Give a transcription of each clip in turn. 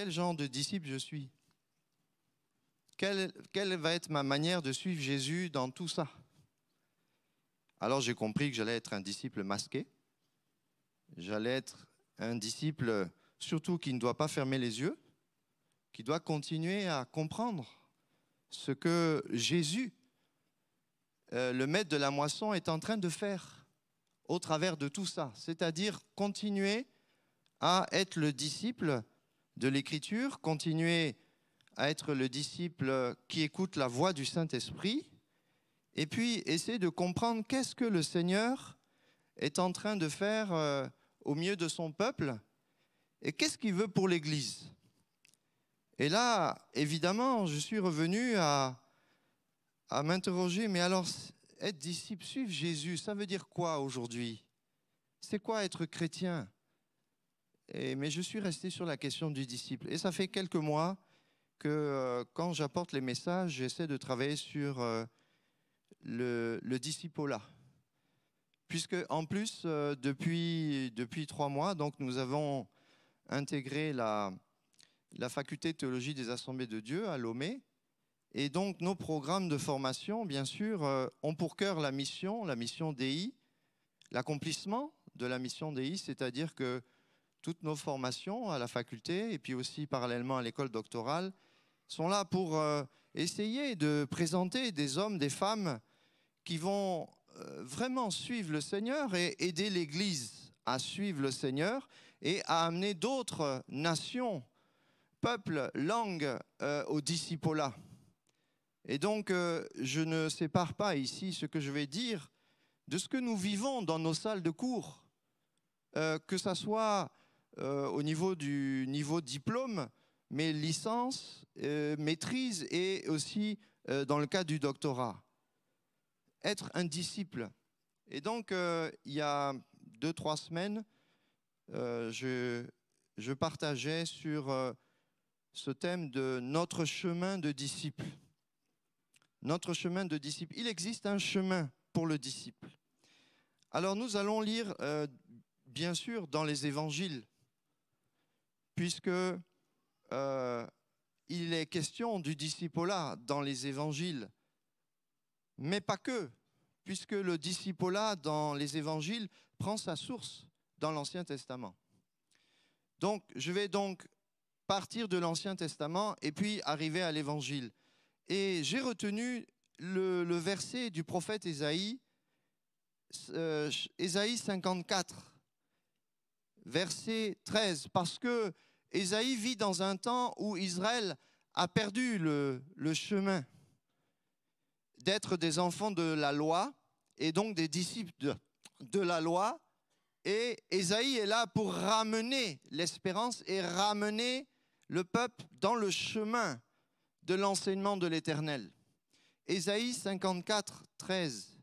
quel genre de disciple je suis? Quelle va être ma manière de suivre Jésus dans tout ça? Alors j'ai compris que j'allais être un disciple masqué. J'allais être un disciple surtout qui ne doit pas fermer les yeux, qui doit continuer à comprendre ce que Jésus, le maître de la moisson, est en train de faire au travers de tout ça. C'est-à-dire continuer à être le disciple de l'Écriture, continuer à être le disciple qui écoute la voix du Saint-Esprit, et puis essayer de comprendre qu'est-ce que le Seigneur est en train de faire au milieu de son peuple, et qu'est-ce qu'il veut pour l'Église. Et là, évidemment, je suis revenu à m'interroger, mais alors, être disciple, suivre Jésus, ça veut dire quoi aujourd'hui? C'est quoi être chrétien? Mais je suis resté sur la question du disciple. Et ça fait quelques mois que quand j'apporte les messages, j'essaie de travailler sur le discipolat. Puisque, en plus, depuis 3 mois, donc, nous avons intégré la faculté de théologie des Assemblées de Dieu à Lomé. Et donc, nos programmes de formation, bien sûr, ont pour cœur la mission DI, l'accomplissement de la mission DI, c'est-à-dire que toutes nos formations à la faculté et puis aussi parallèlement à l'école doctorale sont là pour essayer de présenter des hommes, des femmes qui vont vraiment suivre le Seigneur et aider l'Église à suivre le Seigneur et à amener d'autres nations, peuples, langues au discipolat. Et donc, je ne sépare pas ici ce que je vais dire de ce que nous vivons dans nos salles de cours, que ce soit au niveau du niveau diplôme, mais licence, maîtrise et aussi dans le cadre du doctorat. Être un disciple. Et donc, il y a 2-3 semaines, je partageais sur ce thème de notre chemin de disciple. Notre chemin de disciple. Il existe un chemin pour le disciple. Alors nous allons lire, bien sûr, dans les évangiles, puisque il est question du discipolat dans les évangiles, mais pas que, puisque le discipolat dans les évangiles prend sa source dans l'Ancien Testament. Donc, je vais donc partir de l'Ancien Testament et puis arriver à l'Évangile. Et j'ai retenu le verset du prophète Ésaïe, Ésaïe 54, verset 13, parce que Ésaïe vit dans un temps où Israël a perdu le chemin d'être des enfants de la loi et donc des disciples de la loi. Et Ésaïe est là pour ramener l'espérance et ramener le peuple dans le chemin de l'enseignement de l'Éternel. Ésaïe 54, 13.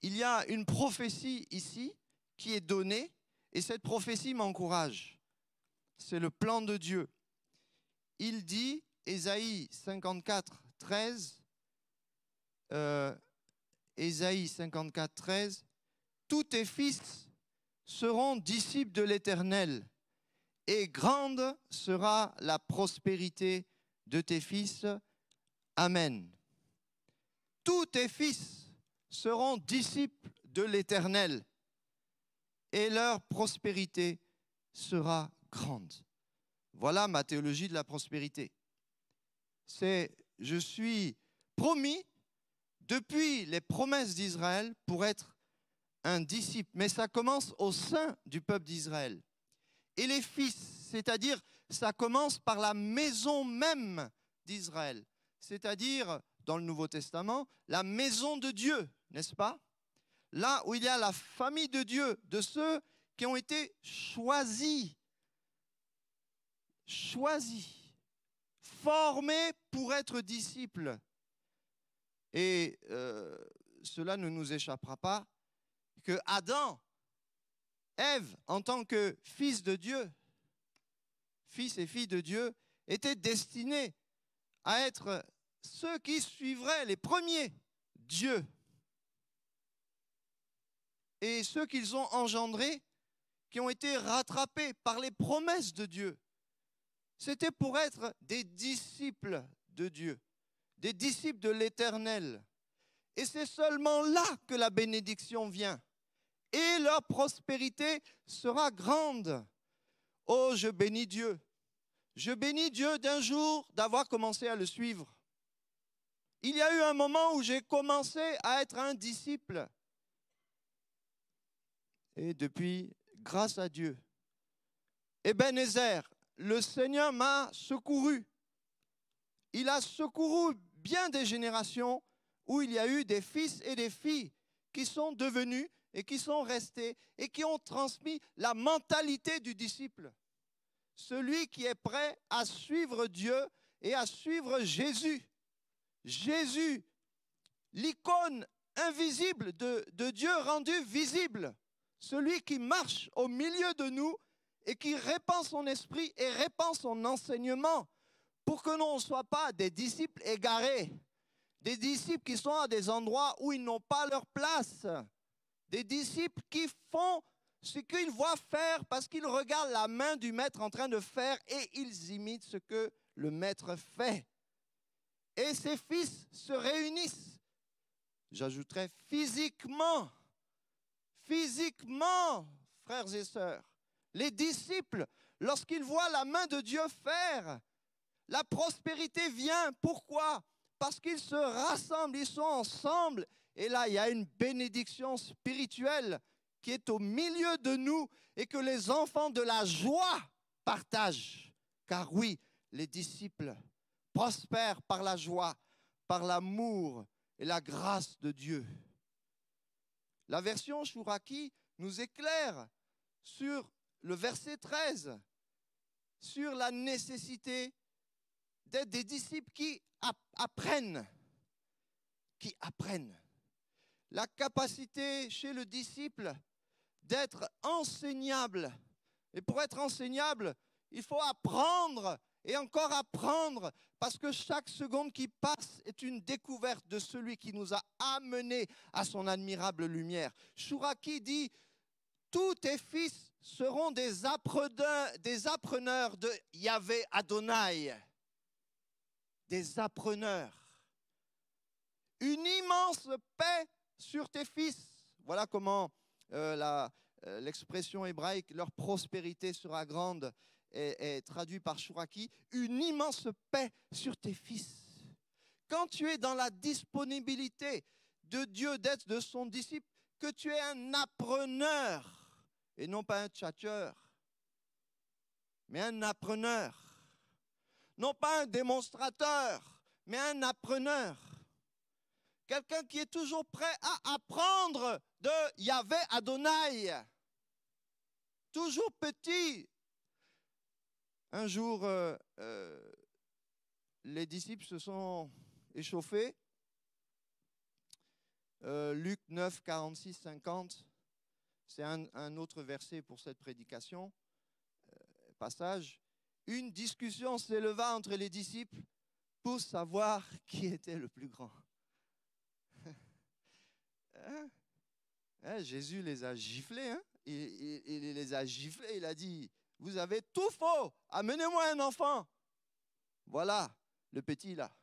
Il y a une prophétie ici qui est donnée et cette prophétie m'encourage. C'est le plan de Dieu. Il dit, Ésaïe 54, 13, Ésaïe 54, 13, tous tes fils seront disciples de l'Éternel et grande sera la prospérité de tes fils. Amen. Tous tes fils seront disciples de l'Éternel et leur prospérité sera grande. Voilà ma théologie de la prospérité. C'est, je suis promis depuis les promesses d'Israël pour être un disciple. Mais ça commence au sein du peuple d'Israël. Et les fils, c'est-à-dire, ça commence par la maison même d'Israël. C'est-à-dire, dans le Nouveau Testament, la maison de Dieu, n'est-ce pas? Là où il y a la famille de Dieu, de ceux qui ont été choisis, formés pour être disciples. Et cela ne nous échappera pas que Adam, Ève, en tant que fils de Dieu, fils et filles de Dieu, étaient destinés à être ceux qui suivraient les premiers Dieu. Et ceux qu'ils ont engendrés, qui ont été rattrapés par les promesses de Dieu. C'était pour être des disciples de Dieu, des disciples de l'Éternel. Et c'est seulement là que la bénédiction vient. Et leur prospérité sera grande. Oh, je bénis Dieu. Je bénis Dieu d'un jour d'avoir commencé à le suivre. Il y a eu un moment où j'ai commencé à être un disciple. Et depuis, grâce à Dieu, Ebenezer, le Seigneur m'a secouru. Il a secouru bien des générations où il y a eu des fils et des filles qui sont devenus et qui sont restés et qui ont transmis la mentalité du disciple. Celui qui est prêt à suivre Dieu et à suivre Jésus. Jésus, l'icône invisible de Dieu rendu visible. Celui qui marche au milieu de nous et qui répand son esprit et répand son enseignement pour que l'on ne soit pas des disciples égarés, des disciples qui sont à des endroits où ils n'ont pas leur place, des disciples qui font ce qu'ils voient faire parce qu'ils regardent la main du maître en train de faire et ils imitent ce que le maître fait. Et ces fils se réunissent, j'ajouterais physiquement, frères et sœurs. Les disciples, lorsqu'ils voient la main de Dieu faire, la prospérité vient. Pourquoi? Parce qu'ils se rassemblent, ils sont ensemble. Et là, il y a une bénédiction spirituelle qui est au milieu de nous et que les enfants de la joie partagent. Car oui, les disciples prospèrent par la joie, par l'amour et la grâce de Dieu. La version Chouraki nous éclaire sur le verset 13, sur la nécessité d'être des disciples qui apprennent. La capacité chez le disciple d'être enseignable. Et pour être enseignable, il faut apprendre et encore apprendre, parce que chaque seconde qui passe est une découverte de celui qui nous a amenés à son admirable lumière. Chouraki dit, tous tes fils seront des appreneurs de Yahvé Adonai. Des appreneurs. Une immense paix sur tes fils. Voilà comment l'expression hébraïque, leur prospérité sera grande, est traduite par Chouraki. Une immense paix sur tes fils. Quand tu es dans la disponibilité de Dieu, d'être de son disciple, que tu es un appreneur et non pas un tchatcheur, mais un appreneur. Non pas un démonstrateur, mais un appreneur. Quelqu'un qui est toujours prêt à apprendre de Yahvé Adonai. Toujours petit. Un jour, les disciples se sont échauffés. Luc 9, 46, 50. C'est un autre verset pour cette prédication. Passage. Une discussion s'éleva entre les disciples pour savoir qui était le plus grand. Jésus les a giflés. Hein? Il les a giflés. Il a dit, vous avez tout faux. Amenez-moi un enfant. Voilà, le petit là.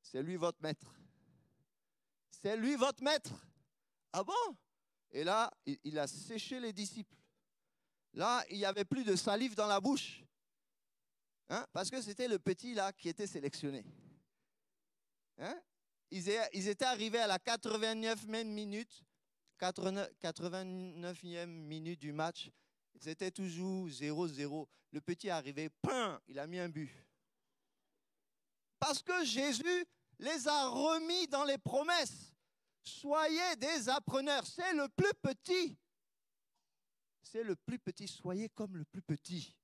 C'est lui votre maître. C'est lui votre maître. Ah bon? Et là, il a séché les disciples. Là, il n'y avait plus de salive dans la bouche. Hein? Parce que c'était le petit là qui était sélectionné. Hein? Ils étaient arrivés à la 89e minute, 89e minute du match. C'était toujours 0-0. Le petit est arrivé, il a mis un but. Parce que Jésus les a remis dans les promesses. Soyez des appreneurs. C'est le plus petit. C'est le plus petit. Soyez comme le plus petit.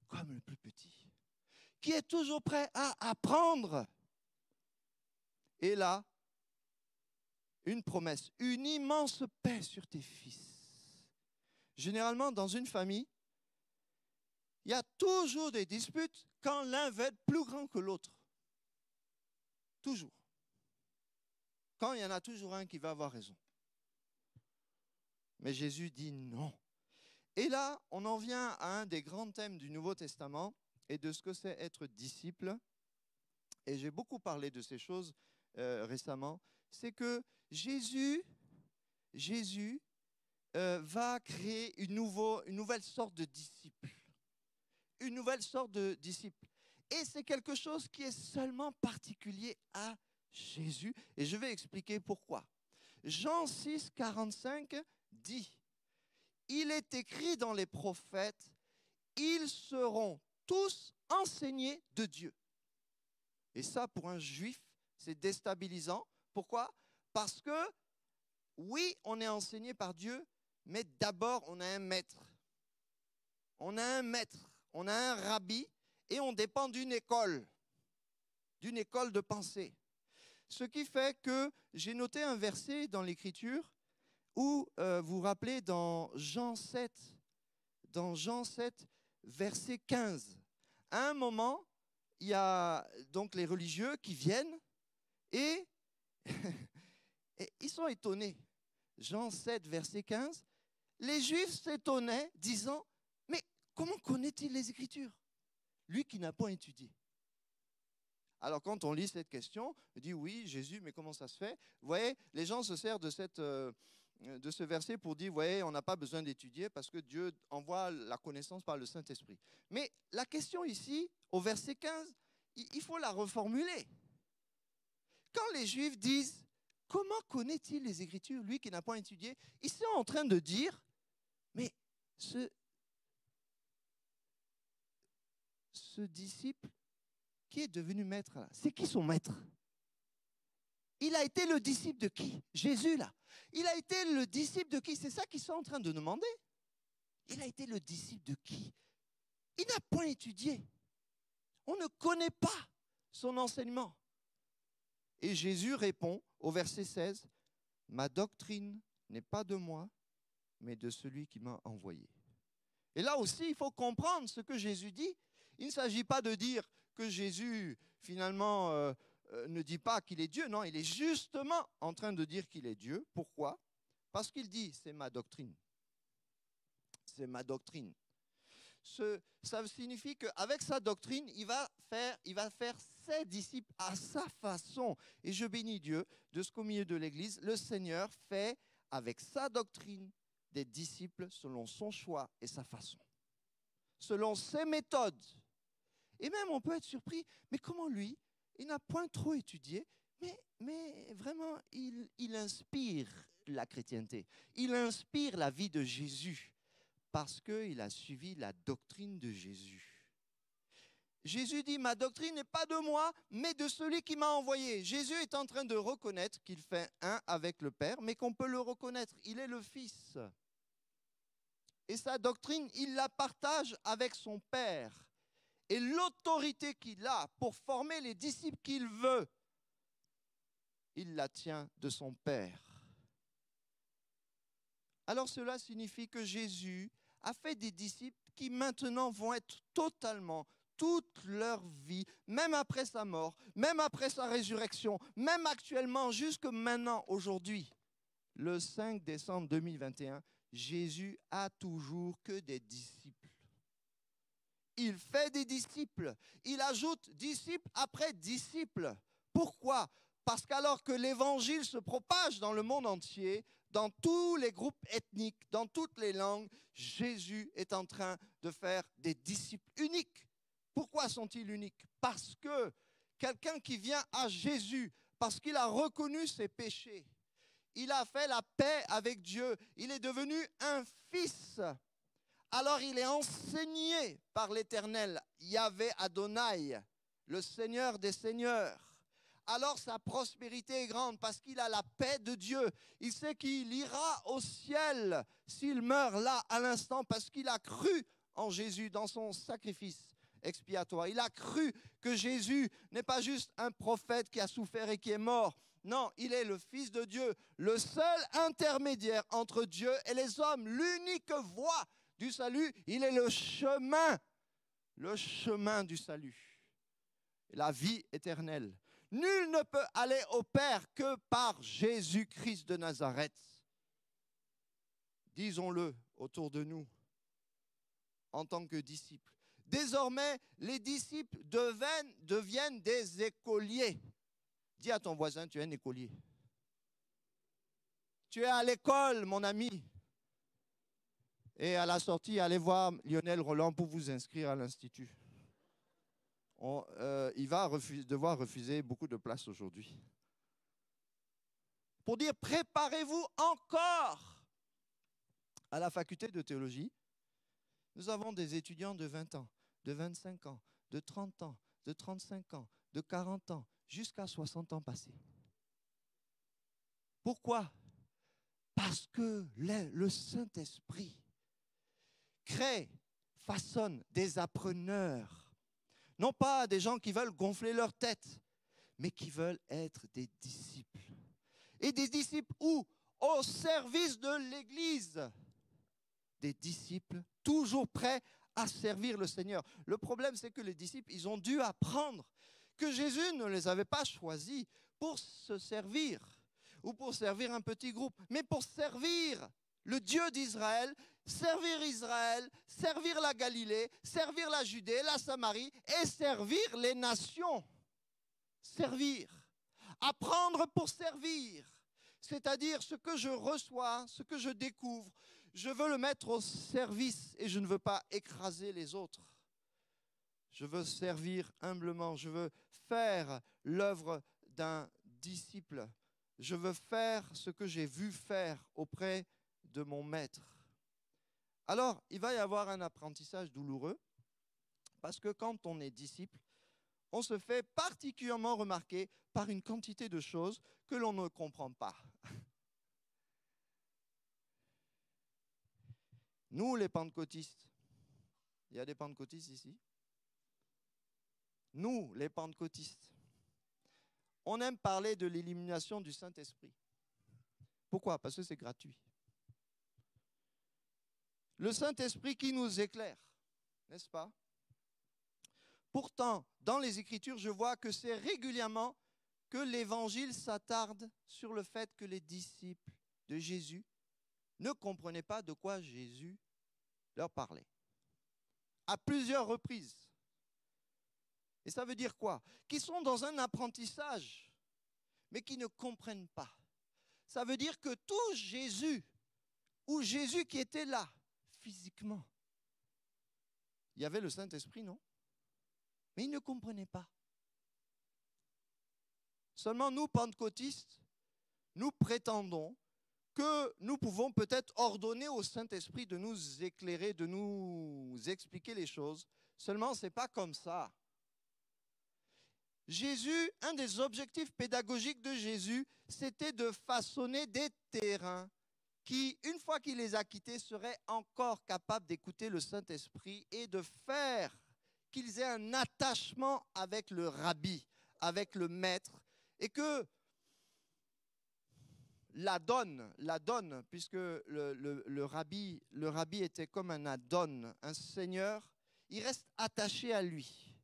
Comme le plus petit. Qui est toujours prêt à apprendre. Et là, une promesse, une immense paix sur tes fils. Généralement, dans une famille, il y a toujours des disputes quand l'un veut être plus grand que l'autre. Toujours. Quand il y en a toujours un qui va avoir raison. Mais Jésus dit non. Et là, on en vient à un des grands thèmes du Nouveau Testament et de ce que c'est être disciple. Et j'ai beaucoup parlé de ces choses récemment. C'est que Jésus va créer une nouvelle sorte de disciple. Une nouvelle sorte de disciple. Et c'est quelque chose qui est seulement particulier à Jésus. Et je vais expliquer pourquoi. Jean 6, 45 dit, « Il est écrit dans les prophètes, ils seront tous enseignés de Dieu. » Et ça, pour un juif, c'est déstabilisant. Pourquoi? Parce que, oui, on est enseigné par Dieu, mais d'abord, on a un maître. On a un maître, on a un rabbi, et on dépend d'une école de pensée. Ce qui fait que j'ai noté un verset dans l'Écriture où, vous vous rappelez, dans Jean 7, verset 15, à un moment, il y a donc les religieux qui viennent et, et ils sont étonnés. Jean 7, verset 15, les Juifs s'étonnaient, disant, « Mais comment connaît-il les Écritures, lui qui n'a pas étudié ?» Alors quand on lit cette question, on dit, oui, Jésus, mais comment ça se fait? Vous voyez, les gens se servent de ce verset pour dire, vous voyez, on n'a pas besoin d'étudier parce que Dieu envoie la connaissance par le Saint-Esprit. Mais la question ici, au verset 15, il faut la reformuler. Quand les Juifs disent, comment connaît-il les Écritures, lui qui n'a pas étudié? Ils sont en train de dire, mais ce disciple qui est devenu maître là, c'est qui son maître? Il a été le disciple de qui? Jésus là. Il a été le disciple de qui? C'est ça qu'ils sont en train de demander. Il a été le disciple de qui? Il n'a point étudié. On ne connaît pas son enseignement. Et Jésus répond au verset 16, « Ma doctrine n'est pas de moi, mais de celui qui m'a envoyé. » Et là aussi, il faut comprendre ce que Jésus dit. Il ne s'agit pas de dire que Jésus, finalement, ne dit pas qu'il est Dieu. Non, il est justement en train de dire qu'il est Dieu. Pourquoi? Parce qu'il dit, c'est ma doctrine. C'est ma doctrine. Ça signifie qu'avec sa doctrine, il va faire ses disciples à sa façon. Et je bénis Dieu de ce qu'au milieu de l'Église, le Seigneur fait avec sa doctrine des disciples selon son choix et sa façon, selon ses méthodes. Et même on peut être surpris, mais comment lui, il n'a point trop étudié, mais vraiment, il inspire la chrétienté, il inspire la vie de Jésus, parce qu'il a suivi la doctrine de Jésus. Jésus dit, ma doctrine n'est pas de moi, mais de celui qui m'a envoyé. Jésus est en train de reconnaître qu'il fait un avec le Père, mais qu'on peut le reconnaître, il est le Fils. Et sa doctrine, il la partage avec son Père. Et l'autorité qu'il a pour former les disciples qu'il veut, il la tient de son Père. Alors cela signifie que Jésus a fait des disciples qui maintenant vont être totalement, toute leur vie, même après sa mort, même après sa résurrection, même actuellement, jusque maintenant, aujourd'hui, le 5 décembre 2021, Jésus a toujours que des disciples. Il fait des disciples. Il ajoute disciple après disciple. Pourquoi? Parce qu'alors que l'évangile se propage dans le monde entier, dans tous les groupes ethniques, dans toutes les langues, Jésus est en train de faire des disciples uniques. Pourquoi sont-ils uniques? Parce que quelqu'un qui vient à Jésus, parce qu'il a reconnu ses péchés, il a fait la paix avec Dieu, il est devenu un fils. Alors il est enseigné par l'Éternel, Yahvé Adonai, le Seigneur des Seigneurs. Alors sa prospérité est grande parce qu'il a la paix de Dieu. Il sait qu'il ira au ciel s'il meurt là à l'instant parce qu'il a cru en Jésus dans son sacrifice expiatoire. Il a cru que Jésus n'est pas juste un prophète qui a souffert et qui est mort. Non, il est le Fils de Dieu, le seul intermédiaire entre Dieu et les hommes, l'unique voie du salut. Il est le chemin du salut, la vie éternelle. Nul ne peut aller au Père que par Jésus-Christ de Nazareth. Disons-le autour de nous, en tant que disciples. Désormais, les disciples deviennent des écoliers. Dis à ton voisin, tu es un écolier. Tu es à l'école, mon ami. Et à la sortie, allez voir Lionel Roland pour vous inscrire à l'Institut. Il va devoir refuser beaucoup de places aujourd'hui. Pour dire, préparez-vous encore. À la faculté de théologie, nous avons des étudiants de 20 ans, de 25 ans, de 30 ans, de 35 ans, de 40 ans, jusqu'à 60 ans passés. Pourquoi? Parce que le Saint-Esprit crée, façonne des appreneurs. Non pas des gens qui veulent gonfler leur tête, mais qui veulent être des disciples. Et des disciples où? Au service de l'Église. Des disciples toujours prêts à servir le Seigneur. Le problème, c'est que les disciples, ils ont dû apprendre que Jésus ne les avait pas choisis pour se servir ou pour servir un petit groupe, mais pour servir le Dieu d'Israël, servir la Galilée, servir la Judée, la Samarie et servir les nations. Servir. Apprendre pour servir. C'est-à-dire ce que je reçois, ce que je découvre, je veux le mettre au service et je ne veux pas écraser les autres. Je veux servir humblement, je veux faire l'œuvre d'un disciple. Je veux faire ce que j'ai vu faire auprès de mon maître. Alors, il va y avoir un apprentissage douloureux parce que quand on est disciple, on se fait particulièrement remarquer par une quantité de choses que l'on ne comprend pas. Nous, les pentecôtistes, il y a des pentecôtistes ici? Nous, les pentecôtistes, on aime parler de l'élimination du Saint-Esprit. Pourquoi? Parce que c'est gratuit. Le Saint-Esprit qui nous éclaire, n'est-ce pas? Pourtant, dans les Écritures, je vois que c'est régulièrement que l'Évangile s'attarde sur le fait que les disciples de Jésus ne comprenaient pas de quoi Jésus leur parlait. À plusieurs reprises. Et ça veut dire quoi? Qu'ils sont dans un apprentissage, mais qui ne comprennent pas. Ça veut dire que tout Jésus, ou Jésus qui était là, physiquement, il y avait le Saint-Esprit, non? Mais ils ne comprenaient pas. Seulement nous, pentecôtistes, nous prétendons que nous pouvons peut-être ordonner au Saint-Esprit de nous éclairer, de nous expliquer les choses. Seulement, ce n'est pas comme ça. Jésus, un des objectifs pédagogiques de Jésus, c'était de façonner des terrains qui, une fois qu'il les a quittés, seraient encore capables d'écouter le Saint-Esprit et de faire qu'ils aient un attachement avec le rabbi, avec le maître, et que la donne, puisque le rabbi était comme un adon, un seigneur, il reste attaché à lui.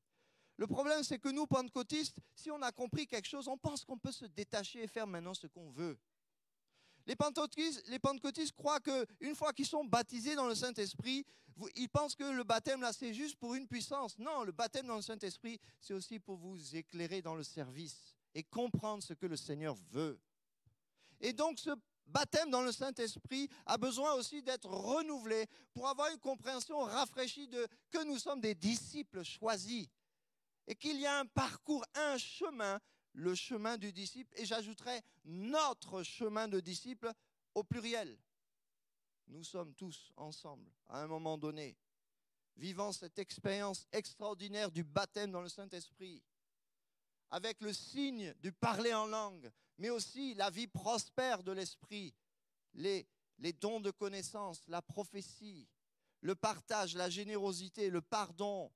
Le problème, c'est que nous, pentecôtistes, si on a compris quelque chose, on pense qu'on peut se détacher et faire maintenant ce qu'on veut. Les pentecôtistes croient qu'une fois qu'ils sont baptisés dans le Saint-Esprit, ils pensent que le baptême, là, c'est juste pour une puissance. Non, le baptême dans le Saint-Esprit, c'est aussi pour vous éclairer dans le service et comprendre ce que le Seigneur veut. Et donc, ce baptême dans le Saint-Esprit a besoin aussi d'être renouvelé pour avoir une compréhension rafraîchie de que nous sommes des disciples choisis et qu'il y a un parcours, un chemin, le chemin du disciple, et j'ajouterai notre chemin de disciple au pluriel. Nous sommes tous ensemble, à un moment donné, vivant cette expérience extraordinaire du baptême dans le Saint-Esprit, avec le signe du parler en langue, mais aussi la vie prospère de l'Esprit, les dons de connaissance, la prophétie, le partage, la générosité, le pardon.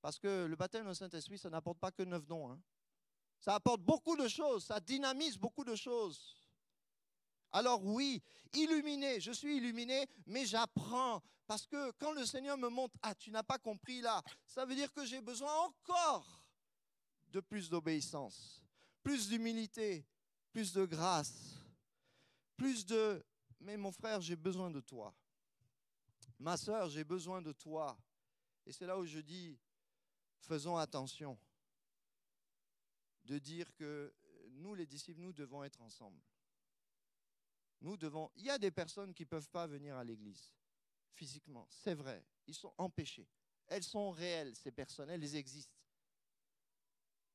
Parce que le baptême dans le Saint-Esprit, ça n'apporte pas que 9 dons. Ça apporte beaucoup de choses, ça dynamise beaucoup de choses. Alors oui, illuminé, je suis illuminé, mais j'apprends. Parce que quand le Seigneur me montre, ah, tu n'as pas compris là, ça veut dire que j'ai besoin encore de plus d'obéissance, plus d'humilité, plus de grâce, plus de... Mais mon frère, j'ai besoin de toi. Ma sœur, j'ai besoin de toi. Et c'est là où je dis, faisons attention de dire que nous, les disciples, nous devons être ensemble. Il y a des personnes qui ne peuvent pas venir à l'église physiquement, c'est vrai, ils sont empêchés. Elles sont réelles, ces personnes, elles existent.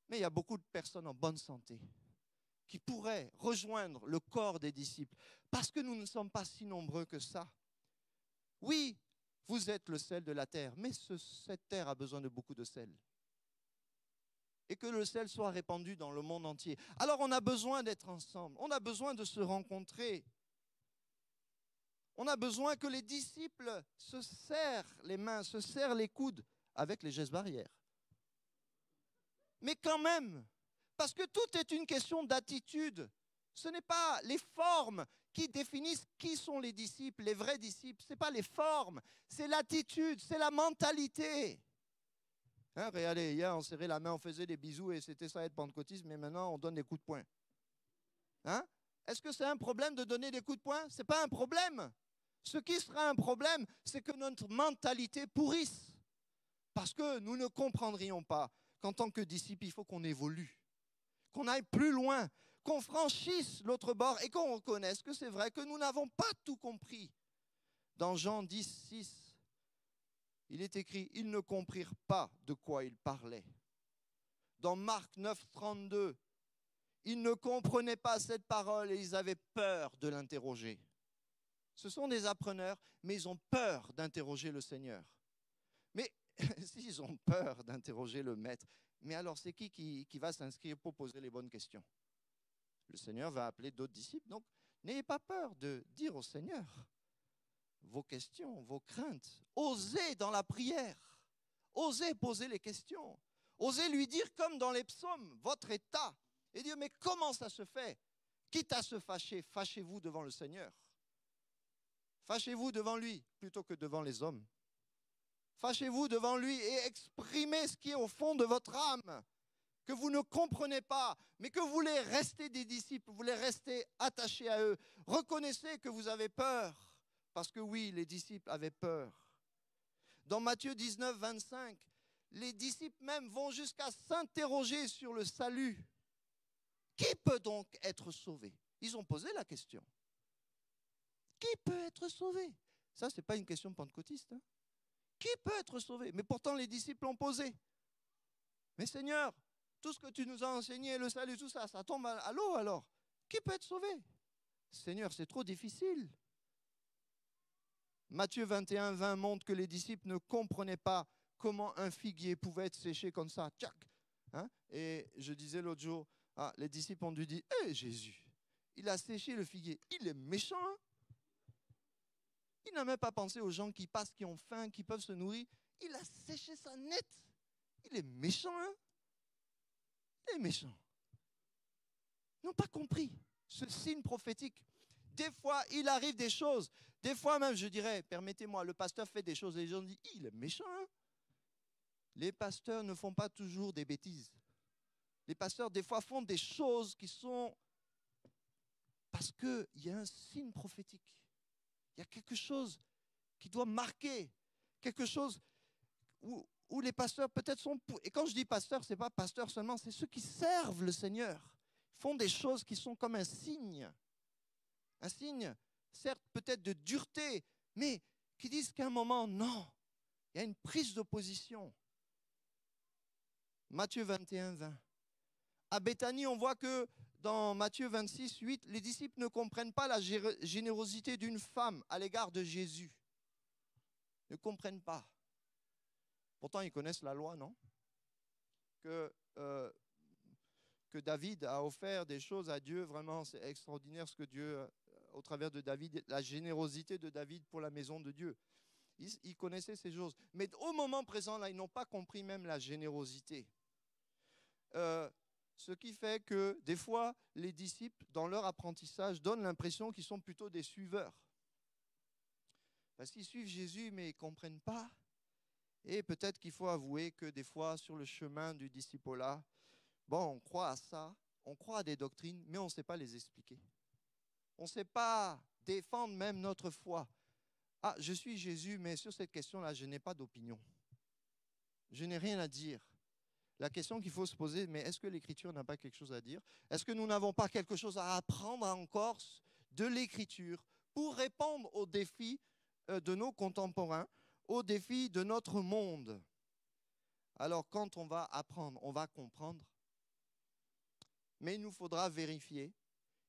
Mais il y a beaucoup de personnes en bonne santé qui pourraient rejoindre le corps des disciples parce que nous ne sommes pas si nombreux que ça. Oui, vous êtes le sel de la terre, mais cette terre a besoin de beaucoup de sel. Et que le sel soit répandu dans le monde entier. Alors on a besoin d'être ensemble, on a besoin de se rencontrer. On a besoin que les disciples se serrent les mains, se serrent les coudes avec les gestes barrières. Mais quand même, parce que tout est une question d'attitude. Ce n'est pas les formes qui définissent qui sont les disciples, les vrais disciples. Ce n'est pas les formes, c'est l'attitude, c'est la mentalité. Hein, regardez, hier on serrait la main, on faisait des bisous et c'était ça être pentecôtiste, mais maintenant on donne des coups de poing. Hein? Est-ce que c'est un problème de donner des coups de poing? Ce n'est pas un problème. Ce qui sera un problème, c'est que notre mentalité pourrisse. Parce que nous ne comprendrions pas qu'en tant que disciples, il faut qu'on évolue, qu'on aille plus loin, qu'on franchisse l'autre bord et qu'on reconnaisse que c'est vrai que nous n'avons pas tout compris. Dans Jean 10, 6, il est écrit « Ils ne comprirent pas de quoi il parlait ». Dans Marc 9, 32, ils ne comprenaient pas cette parole et ils avaient peur de l'interroger. Ce sont des appreneurs, mais ils ont peur d'interroger le Seigneur. Mais s'ils ont peur d'interroger le Maître, mais alors c'est qui va s'inscrire pour poser les bonnes questions? Le Seigneur va appeler d'autres disciples. Donc, n'ayez pas peur de dire au Seigneur vos questions, vos craintes. Osez dans la prière. Osez poser les questions. Osez lui dire comme dans les psaumes, votre état. Et dire, mais comment ça se fait? Quitte à se fâcher, fâchez-vous devant le Seigneur. Fâchez-vous devant lui plutôt que devant les hommes. Fâchez-vous devant lui et exprimez ce qui est au fond de votre âme, que vous ne comprenez pas, mais que vous voulez rester des disciples, vous voulez rester attachés à eux. Reconnaissez que vous avez peur, parce que oui, les disciples avaient peur. Dans Matthieu 19, 25, les disciples même vont jusqu'à s'interroger sur le salut. Qui peut donc être sauvé? Ils ont posé la question. Qui peut être sauvé? Ça, ce n'est pas une question pentecôtiste. Hein? Qui peut être sauvé? Mais pourtant, les disciples l'ont posé. Mais Seigneur, tout ce que tu nous as enseigné, le salut, tout ça, ça tombe à l'eau alors. Qui peut être sauvé? Seigneur, c'est trop difficile. Matthieu 21, 20 montre que les disciples ne comprenaient pas comment un figuier pouvait être séché comme ça. Tchac, hein? Et je disais l'autre jour, les disciples ont dû dire, Jésus, il a séché le figuier. Il est méchant, hein? Il n'a même pas pensé aux gens qui passent, qui ont faim, qui peuvent se nourrir. Il a séché ça net. Il est méchant, hein? Il est méchant. Ils n'ont pas compris ce signe prophétique. Des fois, il arrive des choses. Des fois même, je dirais, permettez-moi, le pasteur fait des choses et les gens disent, il est méchant, hein? Les pasteurs ne font pas toujours des bêtises. Les pasteurs, des fois, font des choses qui sont parce qu'il y a un signe prophétique. Il y a quelque chose qui doit marquer, quelque chose où les pasteurs peut-être sont... Et quand je dis pasteur, ce n'est pas pasteur seulement, c'est ceux qui servent le Seigneur. Ils font des choses qui sont comme un signe. Un signe, certes, peut-être de dureté, mais qui disent qu'à un moment, non, il y a une prise d'opposition. Matthieu 21, 20. À Béthanie, on voit que dans Matthieu 26, 8, les disciples ne comprennent pas la générosité d'une femme à l'égard de Jésus. Ils ne comprennent pas. Pourtant, ils connaissent la loi, non? Que David a offert des choses à Dieu, vraiment, c'est extraordinaire ce que Dieu, au travers de David, la générosité de David pour la maison de Dieu. Ils connaissaient ces choses. Mais au moment présent, là, ils n'ont pas compris même la générosité. Ce qui fait que des fois, les disciples, dans leur apprentissage, donnent l'impression qu'ils sont plutôt des suiveurs. Parce qu'ils suivent Jésus, mais ils ne comprennent pas. Et peut-être qu'il faut avouer que des fois, sur le chemin du disciple-là, on croit à ça, on croit à des doctrines, mais on ne sait pas les expliquer. On ne sait pas défendre même notre foi. Je suis Jésus, mais sur cette question-là, je n'ai pas d'opinion. je n'ai rien à dire. La question qu'il faut se poser, mais est-ce que l'Écriture n'a pas quelque chose à dire? Est-ce que nous n'avons pas quelque chose à apprendre encore de l'Écriture pour répondre aux défis de nos contemporains, aux défis de notre monde? Alors, quand on va apprendre, on va comprendre, mais il nous faudra vérifier,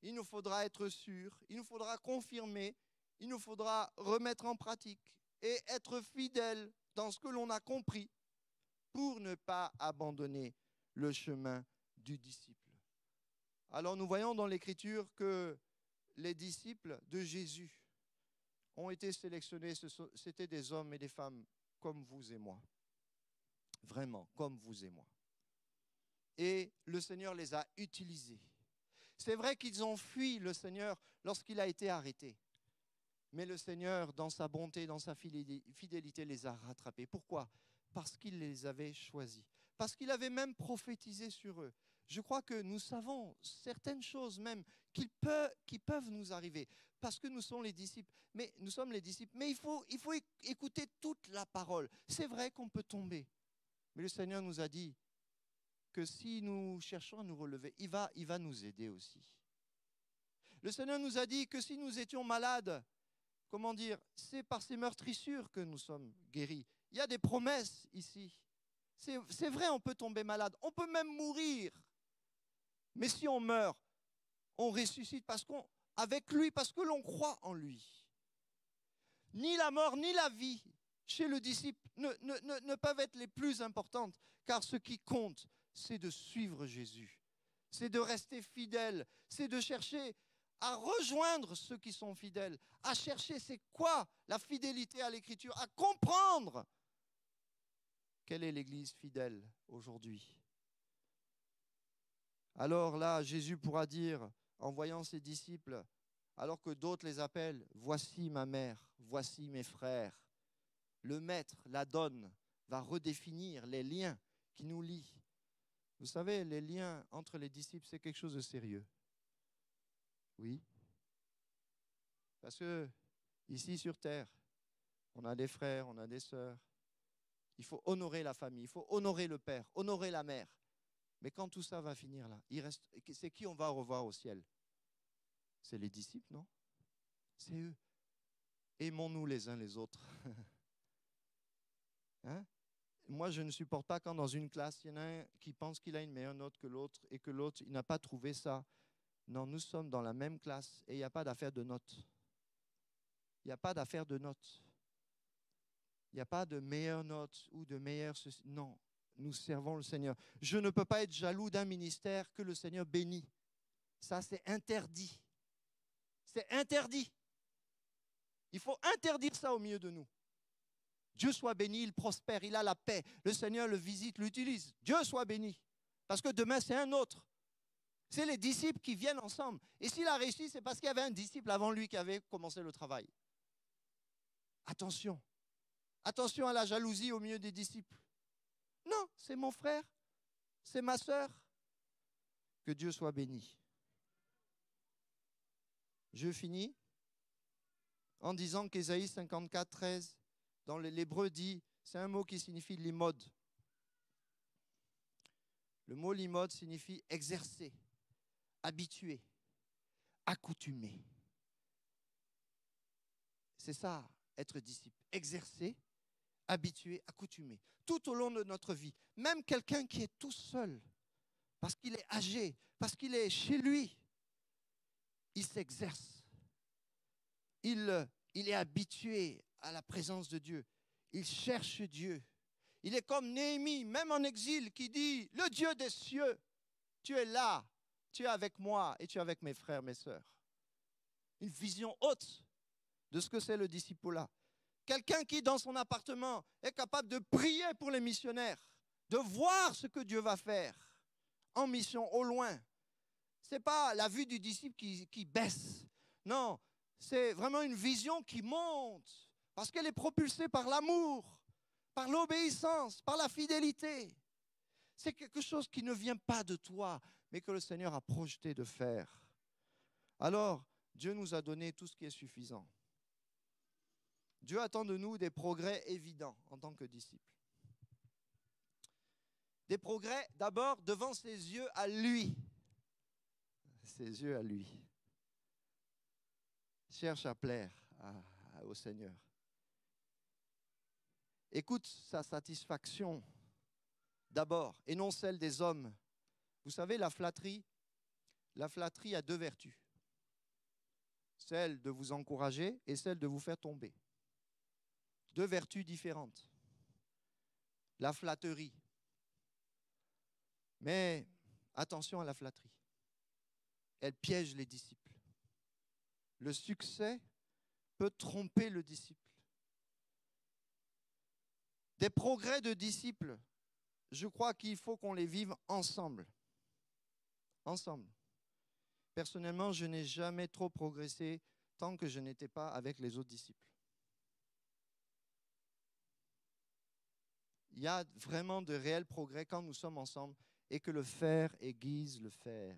il nous faudra être sûr, il nous faudra confirmer, il nous faudra remettre en pratique et être fidèle dans ce que l'on a compris pour ne pas abandonner le chemin du disciple. Alors nous voyons dans l'Écriture que les disciples de Jésus ont été sélectionnés, c'était des hommes et des femmes comme vous et moi, vraiment comme vous et moi. Et le Seigneur les a utilisés. C'est vrai qu'ils ont fui le Seigneur lorsqu'il a été arrêté. Mais le Seigneur, dans sa bonté, dans sa fidélité, les a rattrapés. Pourquoi? Parce qu'il les avait choisis. Parce qu'il avait même prophétisé sur eux. Je crois que nous savons certaines choses même qui peuvent nous arriver. Parce que nous sommes les disciples. Mais il faut écouter toute la parole. C'est vrai qu'on peut tomber. Mais le Seigneur nous a dit que si nous cherchons à nous relever, il va nous aider aussi. Le Seigneur nous a dit que si nous étions malades, comment dire, c'est par ces meurtrissures que nous sommes guéris. Il y a des promesses ici. C'est vrai, on peut tomber malade, on peut même mourir. Mais si on meurt, on ressuscite avec lui, parce que l'on croit en lui. Ni la mort, ni la vie, chez le disciple, ne peuvent être les plus importantes, car ce qui compte, c'est de suivre Jésus. C'est de rester fidèle, c'est de chercher à rejoindre ceux qui sont fidèles, à chercher c'est quoi la fidélité à l'Écriture, à comprendre quelle est l'Église fidèle aujourd'hui. Alors là, Jésus pourra dire, en voyant ses disciples, alors que d'autres les appellent, voici ma mère, voici mes frères. Le maître, la donne, va redéfinir les liens qui nous lient. Vous savez, les liens entre les disciples, c'est quelque chose de sérieux. Oui. Parce que ici sur terre, on a des frères, on a des sœurs. Il faut honorer la famille, il faut honorer le père, honorer la mère. Mais quand tout ça va finir là, c'est qui on va revoir au ciel? C'est les disciples, non? C'est eux. Aimons-nous les uns les autres. Hein? Moi, je ne supporte pas quand dans une classe, il y en a un qui pense qu'il a une meilleure note que l'autre et que l'autre, il n'a pas trouvé ça. Non, nous sommes dans la même classe et il n'y a pas d'affaire de notes. Il n'y a pas d'affaire de notes. Il n'y a pas de meilleure note ou de meilleure ceci. Non, nous servons le Seigneur. Je ne peux pas être jaloux d'un ministère que le Seigneur bénit. Ça, c'est interdit. C'est interdit. Il faut interdire ça au milieu de nous. Dieu soit béni, il prospère, il a la paix. Le Seigneur le visite, l'utilise. Dieu soit béni. Parce que demain, c'est un autre. C'est les disciples qui viennent ensemble. Et s'il a réussi, c'est parce qu'il y avait un disciple avant lui qui avait commencé le travail. Attention. Attention à la jalousie au milieu des disciples. Non, c'est mon frère, c'est ma sœur. Que Dieu soit béni. Je finis en disant qu'Ésaïe 54, 13, dans l'hébreu dit, c'est un mot qui signifie limod. Le mot limod signifie exercer, habituer, accoutumer. C'est ça, être disciple. Exercer, habitué, accoutumé, tout au long de notre vie. Même quelqu'un qui est tout seul, parce qu'il est âgé, parce qu'il est chez lui, il s'exerce. Il est habitué à la présence de Dieu. Il cherche Dieu. Il est comme Néhémie, même en exil, qui dit, le Dieu des cieux, tu es là, tu es avec moi et tu es avec mes frères, mes sœurs. Une vision haute de ce que c'est le discipulat. Quelqu'un qui, dans son appartement, est capable de prier pour les missionnaires, de voir ce que Dieu va faire en mission au loin. Ce n'est pas la vue du disciple qui baisse. Non, c'est vraiment une vision qui monte parce qu'elle est propulsée par l'amour, par l'obéissance, par la fidélité. C'est quelque chose qui ne vient pas de toi, mais que le Seigneur a projeté de faire. Alors, Dieu nous a donné tout ce qui est suffisant. Dieu attend de nous des progrès évidents en tant que disciples. Des progrès d'abord devant ses yeux à lui. Ses yeux à lui. Cherche à plaire au Seigneur. Écoute sa satisfaction d'abord et non celle des hommes. Vous savez, la flatterie a deux vertus. Celle de vous encourager et celle de vous faire tomber. Deux vertus différentes. La flatterie. Mais attention à la flatterie. Elle piège les disciples. Le succès peut tromper le disciple. Des progrès de disciples, je crois qu'il faut qu'on les vive ensemble. Ensemble. Personnellement, je n'ai jamais trop progressé tant que je n'étais pas avec les autres disciples. Il y a vraiment de réels progrès quand nous sommes ensemble et que le faire aiguise le faire.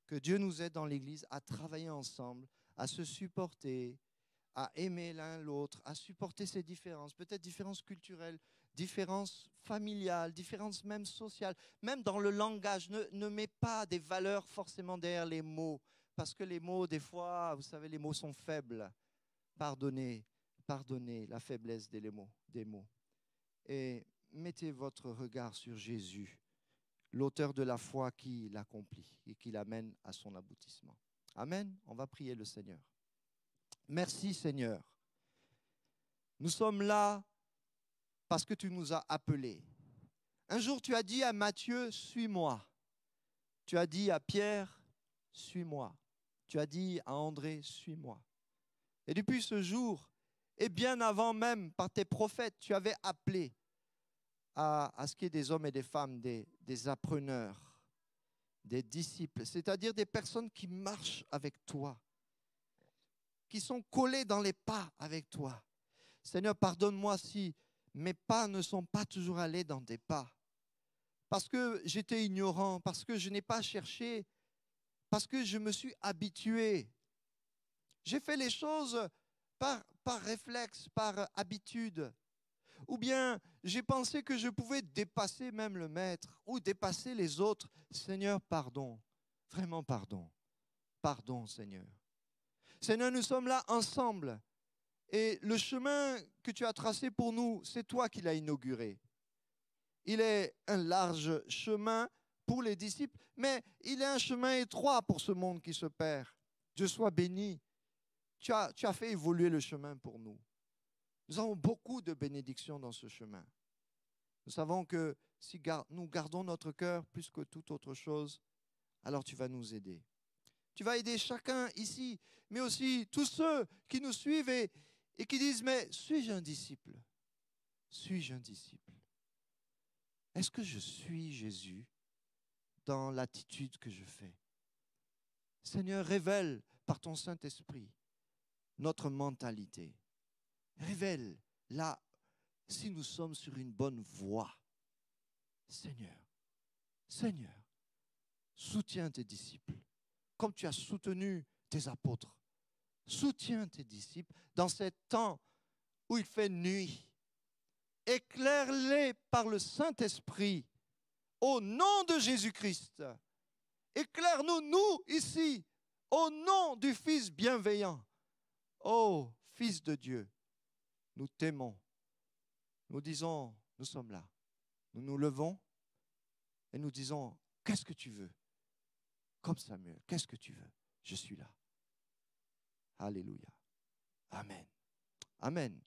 Que Dieu nous aide dans l'Église à travailler ensemble, à se supporter, à aimer l'un l'autre, à supporter ces différences, peut-être différences culturelles, différences familiales, différences même sociales, même dans le langage. Ne mets pas des valeurs forcément derrière les mots, parce que les mots, des fois, vous savez, les mots sont faibles. Pardonnez la faiblesse des mots. Et mettez votre regard sur Jésus, l'auteur de la foi qui l'accomplit et qui l'amène à son aboutissement. Amen. On va prier le Seigneur. Merci Seigneur. Nous sommes là parce que tu nous as appelés. Un jour tu as dit à Matthieu, suis-moi. Tu as dit à Pierre, suis-moi. Tu as dit à André, suis-moi. Et depuis ce jour, et bien avant même par tes prophètes, tu avais appelé à ce qu'il y ait des hommes et des femmes, des appreneurs, des disciples, c'est-à-dire des personnes qui marchent avec toi, qui sont collés dans les pas avec toi. Seigneur, pardonne-moi si mes pas ne sont pas toujours allés dans tes pas, parce que j'étais ignorant, parce que je n'ai pas cherché, parce que je me suis habitué. J'ai fait les choses par réflexe, par habitude. Ou bien j'ai pensé que je pouvais dépasser même le maître ou dépasser les autres. Seigneur, pardon, vraiment pardon. Pardon, Seigneur. Seigneur, nous sommes là ensemble. Et le chemin que tu as tracé pour nous, c'est toi qui l'as inauguré. Il est un large chemin pour les disciples, mais il est un chemin étroit pour ce monde qui se perd. Dieu soit béni. Tu as fait évoluer le chemin pour nous. Nous avons beaucoup de bénédictions dans ce chemin. Nous savons que si nous gardons notre cœur plus que toute autre chose, alors tu vas nous aider. Tu vas aider chacun ici, mais aussi tous ceux qui nous suivent et qui disent, mais suis-je un disciple? Suis-je un disciple? Est-ce que je suis Jésus dans l'attitude que je fais? Seigneur, révèle par ton Saint-Esprit notre mentalité. Révèle là si nous sommes sur une bonne voie. Seigneur, soutiens tes disciples comme tu as soutenu tes apôtres. Soutiens tes disciples dans ces temps où il fait nuit. Éclaire-les par le Saint-Esprit au nom de Jésus-Christ. Éclaire-nous, nous, ici, au nom du Fils bienveillant. Ô Fils de Dieu, nous t'aimons. Nous disons, nous sommes là. Nous nous levons et nous disons, qu'est-ce que tu veux? Comme Samuel, qu'est-ce que tu veux? Je suis là. Alléluia. Amen. Amen.